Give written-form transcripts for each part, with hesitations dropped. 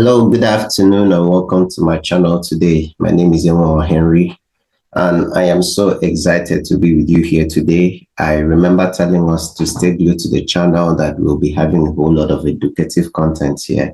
Hello, good afternoon, and welcome to my channel today. My name is Emmanuel Henry, and I am so excited to be with you here today. I remember telling us to stay glued to the channel that we'll be having a whole lot of educative content here.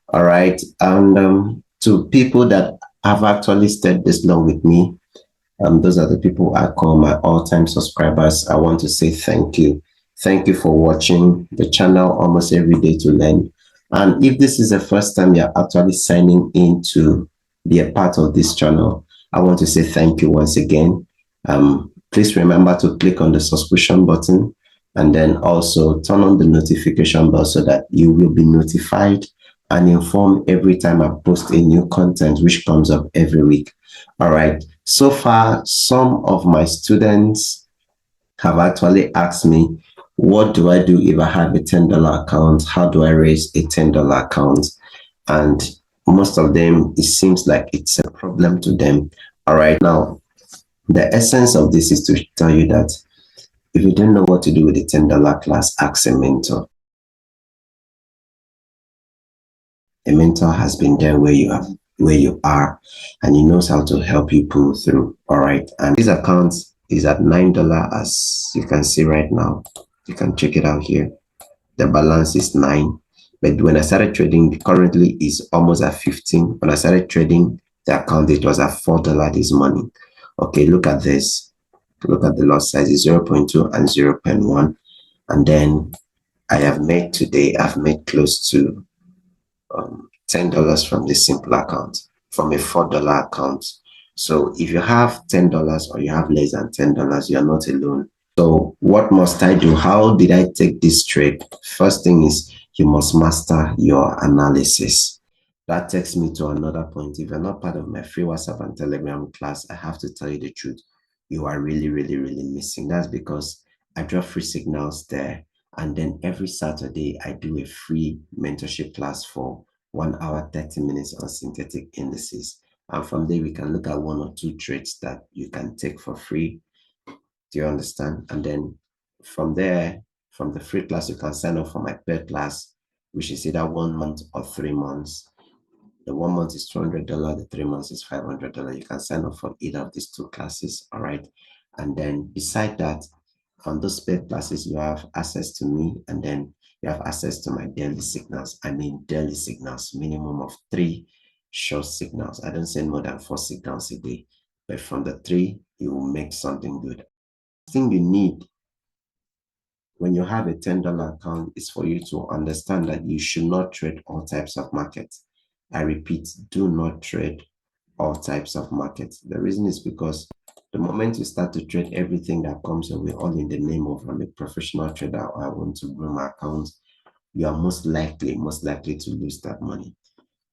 All right, and to people that have actually stayed this long with me, those are the people I call my all-time subscribers. I want to say thank you. Thank you for watching the channel almost every day to learn. And if this is the first time you're actually signing in to be a part of this channel, I want to say thank you once again. Please remember to click on the subscription button and then also turn on the notification bell so that you will be notified and informed every time I post a new content which comes up every week. All right. So far, some of my students have actually asked me, what do I do if I have a $10 account? How do I raise a $10 account? And most of them, it seems like it's a problem to them. All right. Now, the essence of this is to tell you that if you don't know what to do with the $10 class, ask a mentor. A mentor has been there where you are, and he knows how to help you pull through. All right. And this account is at $9, as you can see right now. You can check it out here. The balance is 9. But when I started trading, currently is almost at 15. When I started trading the account, it was at $4 this morning. Okay, look at this. Look at the lot size is 0.2 and 0.1. And then I have made today, I've made close to $10 from this simple account, from a $4 account. So if you have $10 or you have less than $10, you're not alone. So what must I do? How did I take this trade? First thing is you must master your analysis. That takes me to another point. If you're not part of my free WhatsApp and Telegram class, I have to tell you the truth. You are really, really, really missing. That's because I drop free signals there. And then every Saturday, I do a free mentorship class for 1 hour, 30 minutes on synthetic indices. And from there, we can look at 1 or 2 trades that you can take for free. Do you understand? And then from there, from the free class, you can sign up for my paid class, which is either 1 month or 3 months. The 1 month is $200, the 3 months is $500. You can sign up for either of these 2 classes. All right. And then beside that, on those paid classes, you have access to me, and then you have access to my daily signals. I mean, daily signals, minimum of 3 short signals. I don't send more than 4 signals a day, but from the 3, you will make something good. The thing you need when you have a $10 account is for you to understand that you should not trade all types of markets. I repeat, do not trade all types of markets. The reason is because the moment you start to trade everything that comes your way, all in the name of I'm a professional trader or I want to grow my account, you are most likely to lose that money.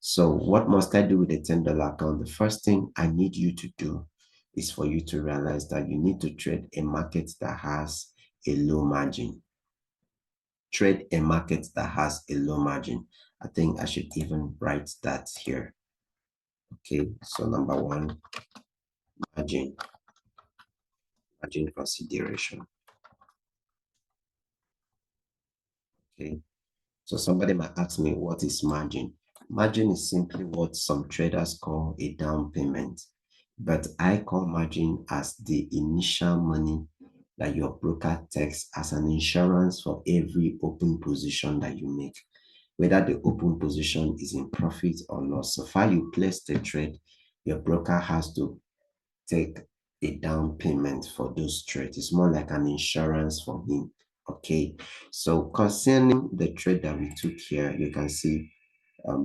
So what must I do with a $10 account? The first thing I need you to do is for you to realize that you need to trade a market that has a low margin. Trade a market that has a low margin. I think I should even write that here. Okay, so number 1, margin consideration. Okay, so somebody might ask me, what is margin? Margin is simply what some traders call a down payment, but I call margin as the initial money that your broker takes as an insurance for every open position that you make, whether the open position is in profit or loss. So far you place the trade, your broker has to take a down payment for those trades. It's more like an insurance for him. Okay, so concerning the trade that we took here, you can see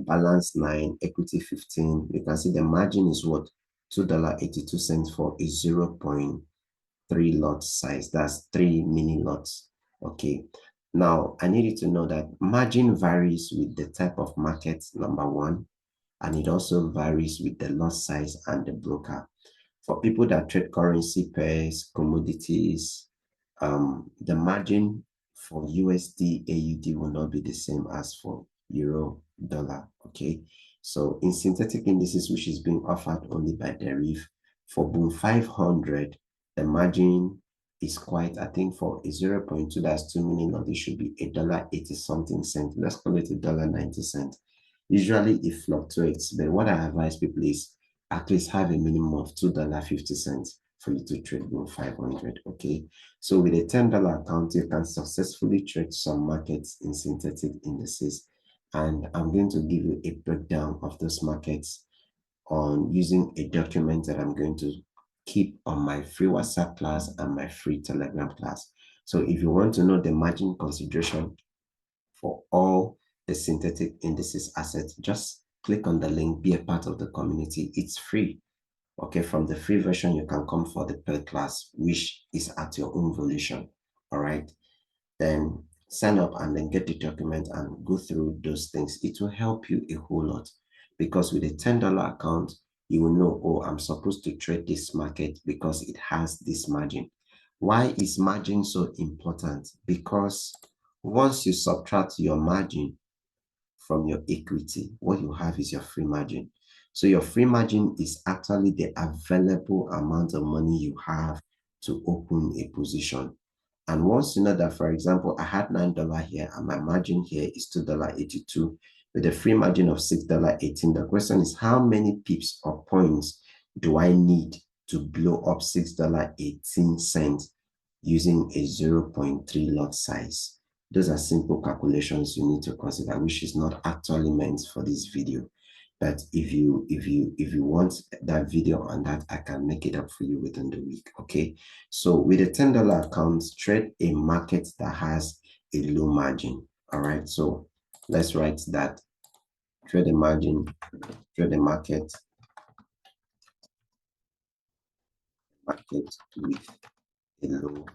balance 9, equity 15. You can see the margin is what? $2.82 for a 0.3 lot size. That's 3 mini lots. Okay, now I need you to know that margin varies with the type of market, number 1, and it also varies with the lot size and the broker. For people that trade currency pairs, commodities, the margin for USD, AUD will not be the same as for Euro, dollar. Okay, so in synthetic indices, which is being offered only by Deriv, for Boom 500, the margin is quite, I think for a 0.2, that's 2 million, it should be $1.80 something cent. Let's call it $1.90. Usually it fluctuates, but what I advise people is at least have a minimum of $2.50 for you to trade below 500. Okay, so with a $10 account, you can successfully trade some markets in synthetic indices, and I'm going to give you a breakdown of those markets on using a document that I'm going to keep on my free WhatsApp class and my free Telegram class. So if you want to know the margin consideration for all the synthetic indices assets, just click on the link, be a part of the community. It's free. Okay, from the free version, you can come for the paid class, which is at your own volition. All right, then sign up and then get the document and go through those things. It will help you a whole lot, because with a $10 account, you will know, oh, I'm supposed to trade this market because it has this margin. Why is margin so important? Because once you subtract your margin from your equity, what you have is your free margin. So your free margin is actually the available amount of money you have to open a position. And once you know that, for example, I had $9 here and my margin here is $2.82 with a free margin of $6.18. The question is, how many pips or points do I need to blow up $6.18 using a 0.3 lot size? Those are simple calculations you need to consider, which is not actually meant for this video. But if you want that video on that, I can make it up for you within the week. Okay, so with a $10 account, trade a market that has a low margin. All right, so let's write that. Trade a margin, trade a market with a low margin.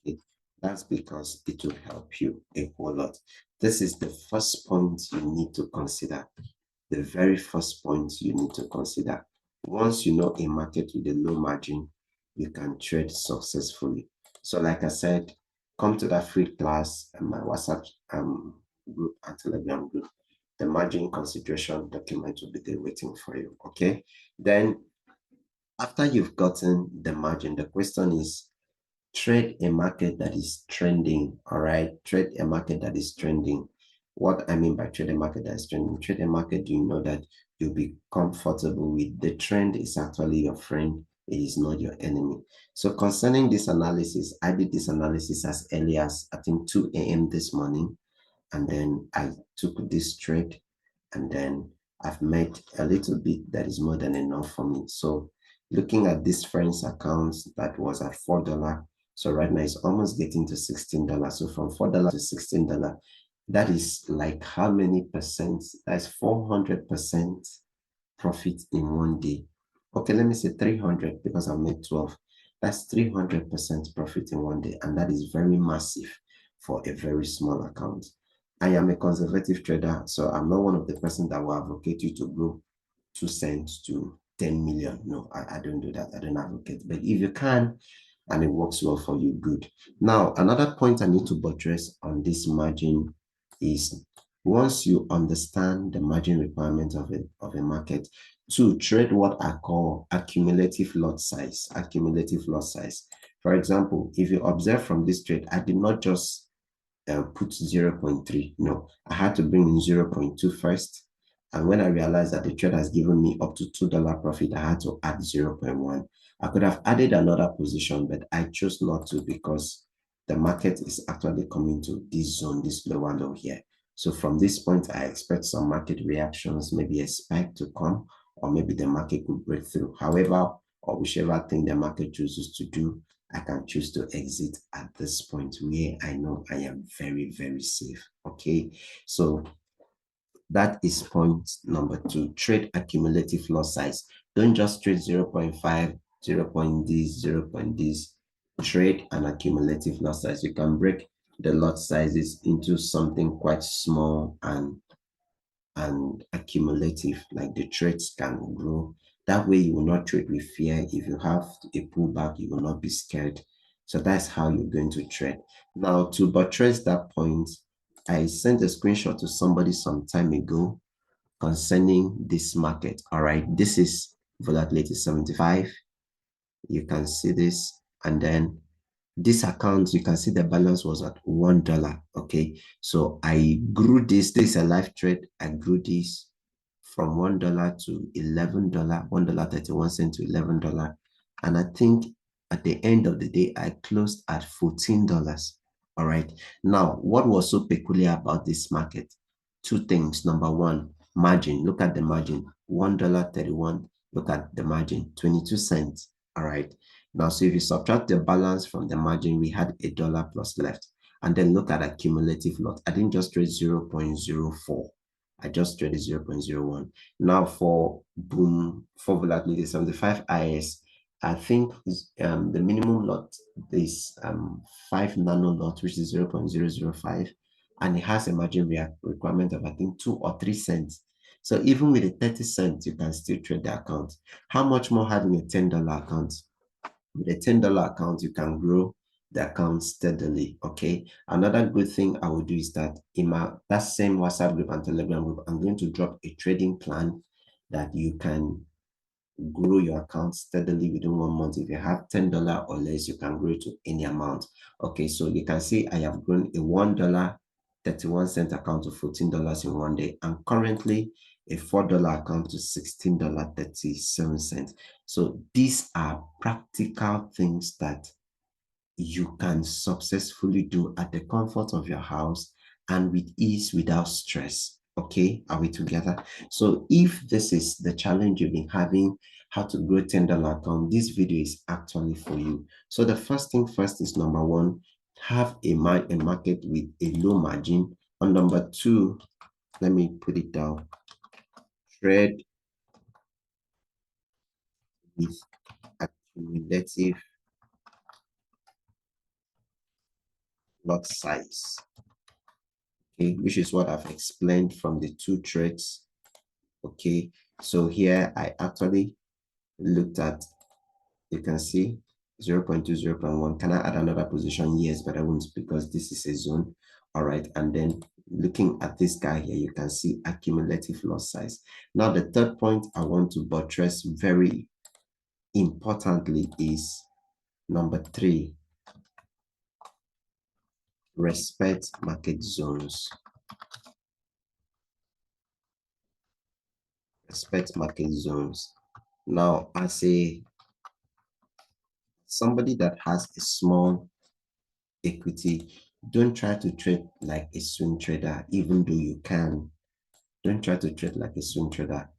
Okay, that's because it will help you a whole lot. This is the first point you need to consider. The very first point you need to consider. Once you know a market with a low margin, you can trade successfully. So like I said, come to that free class and my WhatsApp group and Telegram group. The margin consideration document will be there waiting for you. Okay. Then after you've gotten the margin, the question is, trade a market that is trending. All right, trade a market that is trending. What I mean by trade a market that is trending, trade a market you know that you'll be comfortable with. The trend is actually your friend, it is not your enemy. So concerning this analysis, I did this analysis as early as I think 2 a.m. this morning, and then I took this trade, and then I've made a little bit that is more than enough for me. So looking at this friend's account that was at $4, so right now it's almost getting to $16. So from $4 to $16, that is like how many percent? That's 400% profit in one day. Okay, let me say 300 because I made 12. That's 300% profit in one day, and that is very massive for a very small account. I am a conservative trader, so I'm not one of the person that will advocate you to grow 2 cents to 10 million. No, I don't do that. I don't advocate. But if you can, and it works well for you, good. Now, another point I need to buttress on this margin is, once you understand the margin requirement of a market, to trade what I call accumulative lot size. Accumulative lot size. For example, if you observe from this trade, I did not just put 0.3. No, I had to bring in 0.2 first. And when I realized that the trade has given me up to $2 profit, I had to add 0.1. I could have added another position, but I chose not to because the market is actually coming to this zone, this lower low here. So from this point, I expect some market reactions, maybe a spike to come, or maybe the market could break through. However, or whichever thing the market chooses to do, I can choose to exit at this point where I know I am very, very safe. Okay, so that is point number 2. Trade accumulative lot size. Don't just trade 0.5, 0. This, 0. This. Trade an accumulative lot size. You can break the lot sizes into something quite small and accumulative, like the trades can grow. That way you will not trade with fear. If you have a pullback, you will not be scared. So that's how you're going to trade. Now, to buttress that point, I sent a screenshot to somebody some time ago concerning this market. All right, this is volatility 75. You can see this, and then This account, you can see the balance was at $1. Okay, so I grew this. This is a live trade. I grew this from $1 to $11, $1.31 to $11. And I think at the end of the day, I closed at $14. All right. Now, what was so peculiar about this market? Two things. Number one, margin. Look at the margin, $1.31. Look at the margin, 22 cents. All right. Now, so if you subtract the balance from the margin, we had $1 plus left. And then look at accumulative lot. I didn't just trade 0.04. I just traded 0.01. Now for boom, for volatility 75 IS, I think the minimum lot is 5 nano lot, which is 0.005. And it has a margin requirement of I think 2 or 3 cents. So even with a 30 cents, you can still trade the account. How much more having a $10 account? With a $10 account, you can grow the account steadily. Okay. Another good thing I will do is that in that same WhatsApp group and Telegram group, I'm going to drop a trading plan that you can grow your account steadily within 1 month. If you have $10 or less, you can grow to any amount. Okay, so you can see I have grown a $1.31 account to $14 in 1 day, and currently a $4 account to $16.37. So these are practical things that you can successfully do at the comfort of your house and with ease without stress. Okay, are we together? So if this is the challenge you've been having, how to grow $10 account, this video is actually for you. So the first thing first is number one, have a market with a low margin. And number two, let me put it down, trade with accumulative lot size. Okay, which is what I've explained from the two trades. Okay, so here I actually looked at, you can see 0.2, 0.1. Can I add another position? Yes, but I won't because this is a zone. All right, and then looking at this guy here, you can see accumulative loss size. Now, the third point I want to buttress very importantly is number three, respect market zones. Respect market zones. Now, as somebody that has a small equity, don't try to trade like a swing trader, even though you can. Don't try to trade like a swing trader.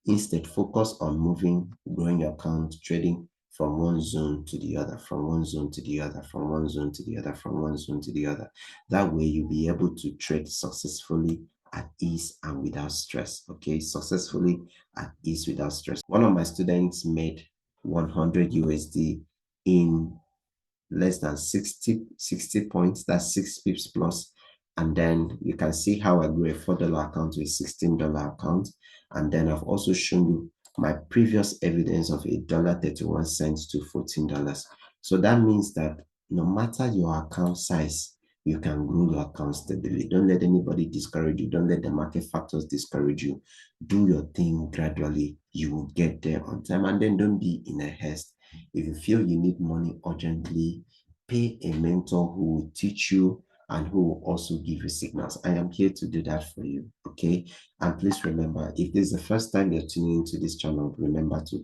Instead, focus on moving, growing your account, trading from one zone to the other, from one zone to the other, from one zone to the other, from one zone to the other. That way, you'll be able to trade successfully at ease and without stress. Okay, successfully at ease without stress. One of my students made 100 USD in less than 60 points. That's 6 pips plus. And then you can see how I grew a $4 account to a $16 account. And then I've also shown you my previous evidence of $1.31 to $14. So that means that no matter your account size, you can grow your account steadily. Don't let anybody discourage you. Don't let the market factors discourage you. Do your thing gradually. You will get there on time. And then don't be in a haste. If you feel you need money urgently, pay a mentor who will teach you and who will also give you signals. I am here to do that for you, okay? And please remember, if this is the first time you're tuning into this channel, remember to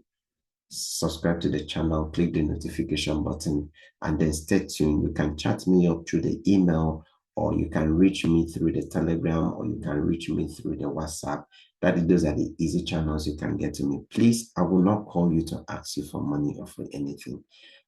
subscribe to the channel, click the notification button, and then stay tuned. You can chat me up through the email, or you can reach me through the Telegram, or you can reach me through the WhatsApp. Those are the easy channels you can get to me. Please, I will not call you to ask you for money or for anything.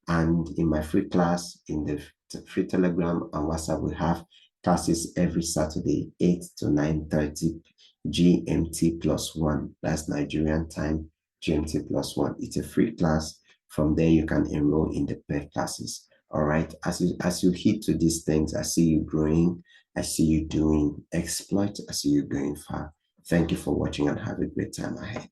And in my free class, in the free Telegram and WhatsApp, we have classes every Saturday, 8 to 9:30 GMT plus 1. That's Nigerian time, GMT plus 1. It's a free class. From there, you can enroll in the paid classes. All right. As you hit to these things, I see you growing. I see you doing exploit. I see you going far. Thank you for watching and have a great time ahead.